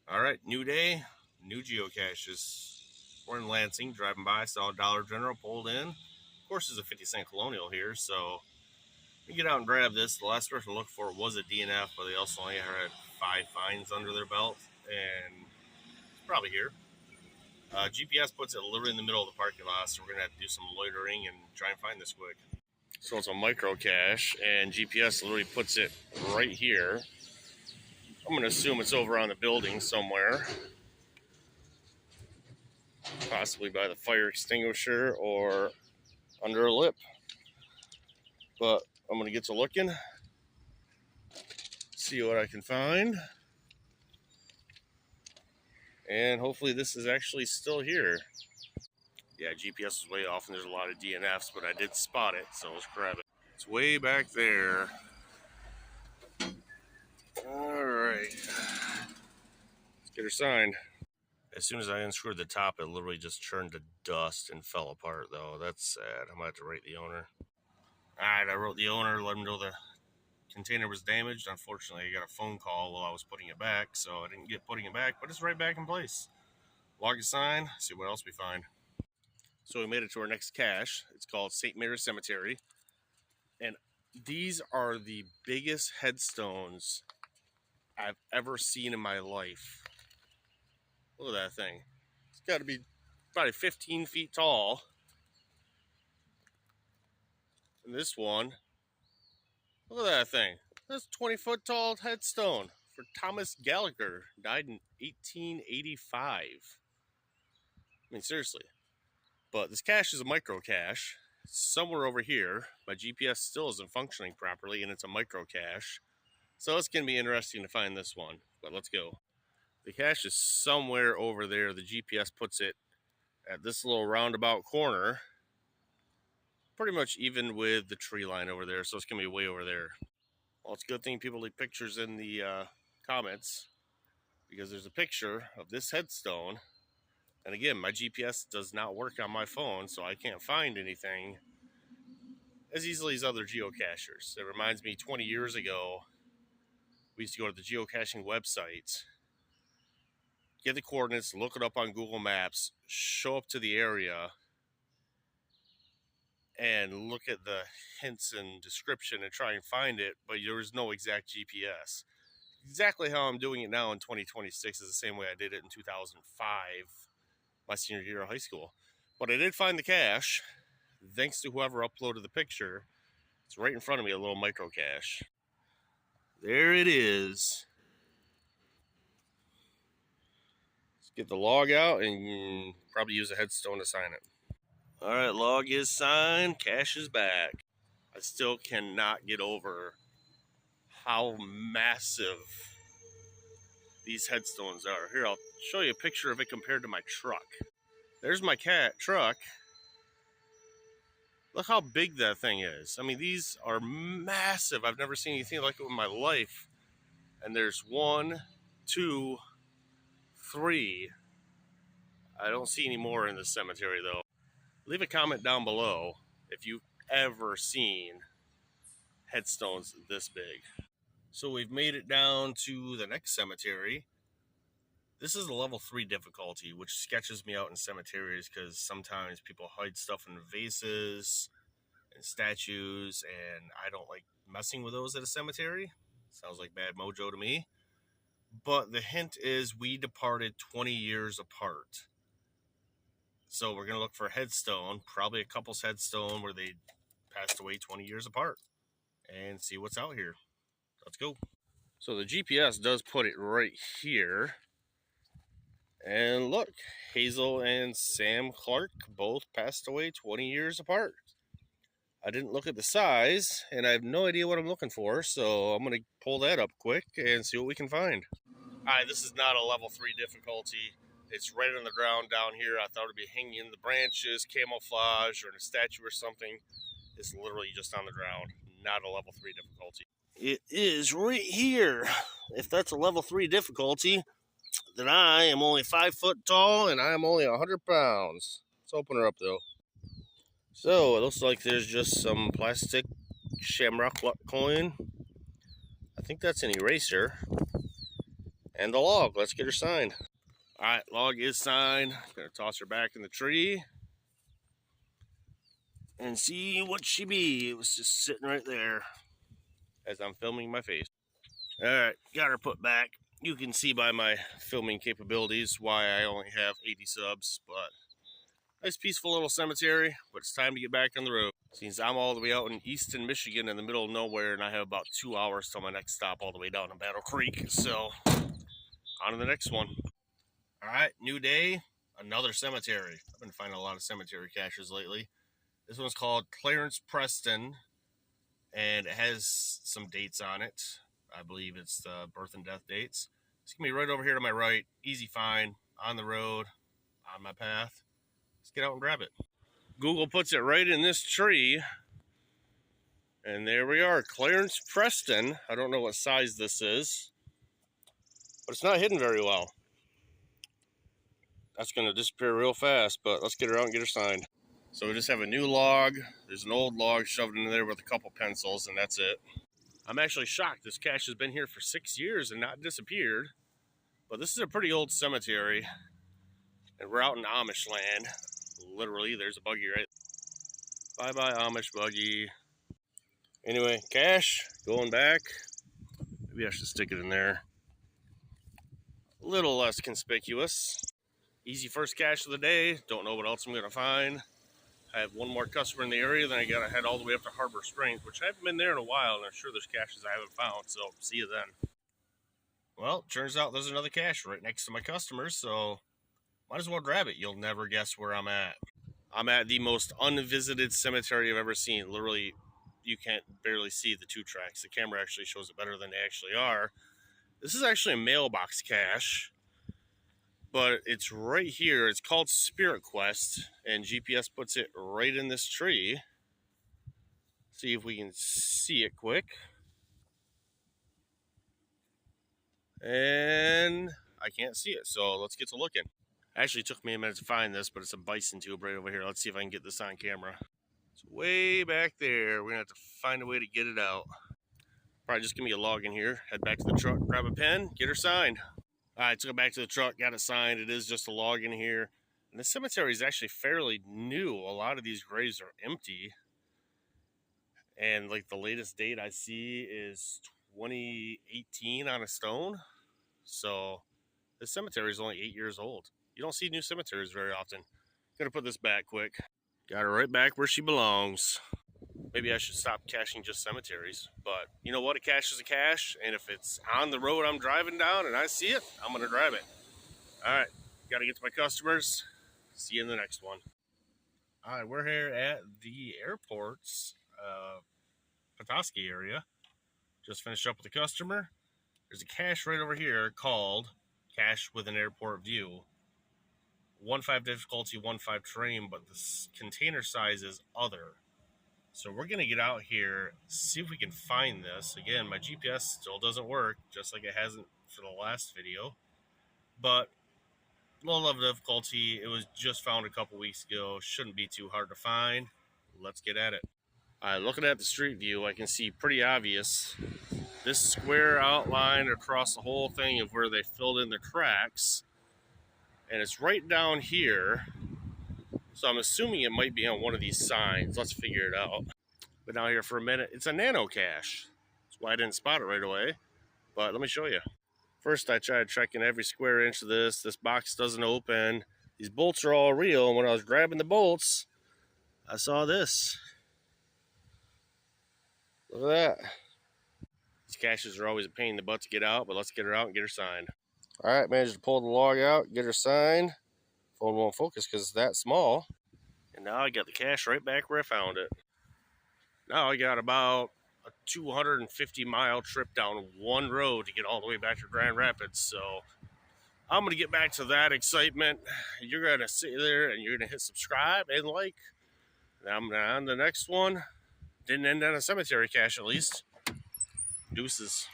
All right, new day, new geocaches. We're in Lansing, driving by, saw a Dollar General, pulled in. Of course, there's a 50-cent colonial here, so we get out and grab this. The last person to look for was a DNF, but they also only had 5 finds under their belt, and it's probably here. GPS puts it literally in the middle of the parking lot, so we're going to have to do some loitering and try and find this quick. So it's a micro cache, and GPS literally puts it right here. I'm going to assume it's over on the building somewhere, possibly by the fire extinguisher or under a lip. But I'm going to get to looking, see what I can find, and hopefully this is actually still here. Yeah, GPS is way off and there's a lot of DNFs, but I did spot it, so let's grab it. It's way back there. Alright, let's get her signed. As soon as I unscrewed the top, it literally just turned to dust and fell apart, though. That's sad. I'm going to have to write the owner. Alright, I wrote the owner, let him know the container was damaged. Unfortunately, I got a phone call while I was putting it back, so I didn't get putting it back, but it's right back in place. Log a sign, see what else we find. So we made it to our next cache. It's called St. Mary's Cemetery. And these are the biggest headstones I've ever seen in my life. Look at that thing. It's got to be probably 15 feet tall. And this one, look at that thing. That's a 20-foot tall headstone for Thomas Gallagher. Died in 1885. I mean, seriously. But this cache is a micro cache. It's somewhere over here. My GPS still isn't functioning properly, and it's a micro cache. So it's going to be interesting to find this one. But let's go. The cache is somewhere over there. The GPS puts it at this little roundabout corner. Pretty much even with the tree line over there. So it's going to be way over there. Well, it's a good thing people leave pictures in the comments, because there's a picture of this headstone. And again, my GPS does not work on my phone, so I can't find anything as easily as other geocachers. It reminds me 20 years ago, we used to go to the geocaching website, get the coordinates, look it up on Google Maps, show up to the area, and look at the hints and description and try and find it, but there was no exact GPS. Exactly how I'm doing it now in 2026 is the same way I did it in 2005, my senior year of high school. But I did find the cache, thanks to whoever uploaded the picture. It's right in front of me, a little micro cache. There it is. Let's get the log out and probably use a headstone to sign it. Alright, log is signed, cache is back. I still cannot get over how massive these headstones are. Here, I'll show you a picture of it compared to my truck. There's my truck. Look how big that thing is. I mean, these are massive. I've never seen anything like it in my life. And there's 1, 2, 3. I don't see any more in this cemetery, though. Leave a comment down below if you've ever seen headstones this big. So we've made it down to the next cemetery. This is a level 3 difficulty, which sketches me out in cemeteries because sometimes people hide stuff in vases and statues, and I don't like messing with those at a cemetery. Sounds like bad mojo to me. But the hint is we departed 20 years apart. So we're going to look for a headstone, probably a couple's headstone where they passed away 20 years apart, and see what's out here. Let's go. So the GPS does put it right here. And look, Hazel and Sam Clark both passed away 20 years apart. I didn't look at the size, and I have no idea what I'm looking for, so I'm going to pull that up quick and see what we can find. Alright, this is not a level 3 difficulty. It's right on the ground down here. I thought it would be hanging in the branches, camouflage, or in a statue or something. It's literally just on the ground, not a level 3 difficulty. It is right here. If that's a level 3 difficulty, then I am only 5 foot tall and I am only 100 pounds. Let's open her up though. So it looks like there's just some plastic shamrock coin. I think that's an eraser. And the log. Let's get her signed. All right, log is signed. Gonna toss her back in the tree and see what she be. It was just sitting right there as I'm filming my face. All right, got her put back. You can see by my filming capabilities why I only have 80 subs, but nice peaceful little cemetery, but it's time to get back on the road. Since I'm all the way out in eastern Michigan in the middle of nowhere, and I have about 2 hours till my next stop all the way down to Battle Creek, so on to the next one. All right, new day, another cemetery. I've been finding a lot of cemetery caches lately. This one's called Clarence Preston, and it has some dates on it. I believe it's the birth and death dates. It's going to be right over here to my right. Easy find, on the road, on my path. Let's get out and grab it. Google puts it right in this tree. And there we are, Clarence Preston. I don't know what size this is, but it's not hidden very well. That's going to disappear real fast, but let's get her out and get her signed. So we just have a new log. There's an old log shoved in there with a couple pencils, and that's it. I'm actually shocked. This cache has been here for 6 years and not disappeared. But this is a pretty old cemetery. And we're out in Amish land. Literally, there's a buggy right there. Bye-bye, Amish buggy. Anyway, cache, going back. Maybe I should stick it in there. A little less conspicuous. Easy first cache of the day. Don't know what else I'm going to find. I have one more customer in the area, then I got to head all the way up to Harbor Springs, which I haven't been there in a while, and I'm sure there's caches I haven't found, so see you then. Well, turns out there's another cache right next to my customers, so might as well grab it. You'll never guess where I'm at. I'm at the most unvisited cemetery I've ever seen. Literally, you can't barely see the 2 tracks. The camera actually shows it better than they actually are. This is actually a mailbox cache, but it's right here. It's called Spirit Quest, and GPS puts it right in this tree. See if we can see it quick. And I can't see it, so let's get to looking. Actually, it took me a minute to find this, but it's a bison tube right over here. Let's see if I can get this on camera. It's way back there. We're going to have to find a way to get it out. Probably just give me a log in here, head back to the truck, grab a pen, get her signed. All right, took it back to the truck, got it signed. It is just a log in here. And the cemetery is actually fairly new. A lot of these graves are empty. And like the latest date I see is 2018 on a stone. So this cemetery is only 8 years old. You don't see new cemeteries very often. Gonna put this back quick. Got her right back where she belongs. Maybe I should stop caching just cemeteries. But you know what? A cache is a cache. And if it's on the road I'm driving down and I see it, I'm going to grab it. All right. Got to get to my customers. See you in the next one. All right. We're here at the airport's Petoskey area. Just finished up with a customer. There's a cache right over here called Cache with an Airport View. 1.5 difficulty, 1.5 terrain, but the container size is other. So we're going to get out here, see if we can find this. Again, my GPS still doesn't work, just like it hasn't for the last video. But low level difficulty, it was just found a couple weeks ago. Shouldn't be too hard to find. Let's get at it. All right, looking at the street view, I can see pretty obvious this square outline across the whole thing of where they filled in the cracks. And it's right down here. So I'm assuming it might be on one of these signs. Let's figure it out. Been out here for a minute. It's a nano cache. That's why I didn't spot it right away. But let me show you. First, I tried checking every square inch of this. This box doesn't open. These bolts are all real. And when I was grabbing the bolts, I saw this. Look at that. These caches are always a pain in the butt to get out, but let's get her out and get her signed. All right, managed to pull the log out, get her signed. Phone won't focus because it's that small. And now I got the cache right back where I found it. Now I got about a 250-mile trip down one road to get all the way back to Grand Rapids. So I'm going to get back to that excitement. You're going to sit there and you're going to hit subscribe and like. Now I'm on the next one. Didn't end on a cemetery cache at least. Deuces.